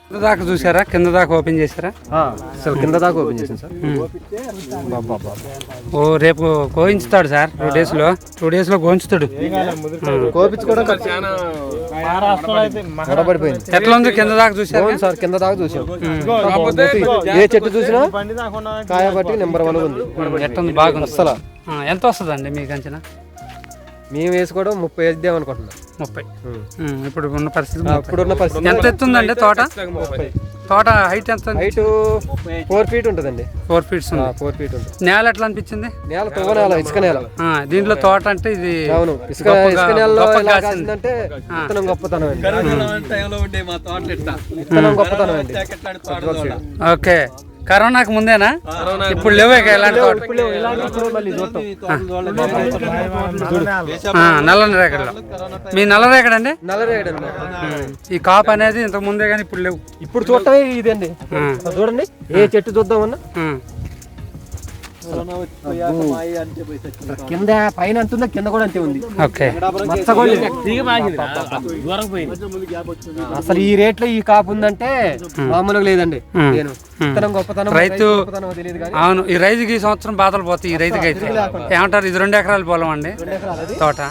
కింద దాకా చూసారా? కింద దాకా ఓపెన్ చేశారా? అసలు కింద దాకా ఓపెన్ చేసింది సార్. ఓ రేపు కోయించుతాడు సార్. 2 days లో కోయించుతాడు. కోపించి కూడా పడిపోయింది. ఎట్లా ఉంది కింద దాకా చూసారు సార్? కింద దాకా చూసాం. ఏ చెట్టు చూసినా కాయ బట్టి నెంబర్ 1 ఉంది. ఎట్లా ఉంది? బాగుంది. అసలు ఎంత వస్తుందండి మీకు అంచనా? మేము వేసుకోవడం 30 వేద్దాం అనుకుంటున్నాం. 30. ఇప్పుడు ఉన్న పరిస్థితి ఎంత ఎత్తుందండి తోట? తోట హైట్ ఎంత? హైట్ 4 feet ఉంటుందండి. 4 feet. 4 feet ఉంటుంది. నేల ఎట్లా అనిపించింది? నేల తవ్వ నేల, ఇసుక నేల. దీంట్లో తోట అంటే ఇది అవును, ఇసుక నేలలో కాసిందంటే విత్తనం గొప్పతనం అండి. విత్తనం గొప్పతనం అండి. ఓకే. కరోనాకు ముందేనా? ఇప్పుడు లేవే ఇలాంటి నల్ల రేగడలో. మీ నల్ల రేగడండి? నల్ల రేగడ. ఈ కాపు అనేది ఇంతకు ముందే కానీ ఇప్పుడు లేవు. ఇప్పుడు చూడటమే ఇదండి. చూడండి, ఏ చెట్టు చూద్దామన్నా కింద పైన అంతుందా, కింద కూడా అంతే ఉంది. ఓకే. అసలు ఈ రేట్ లో ఈ కాపు ఉందంటే మామూలుగా లేదండి. రైతు అవును, ఈ రైతుకి ఈ సంవత్సరం బాధలు పోతాయి. ఈ రైతుకి అయితే ఏమంటారు? ఇది 2 ఎకరాల పొలం అండి తోట.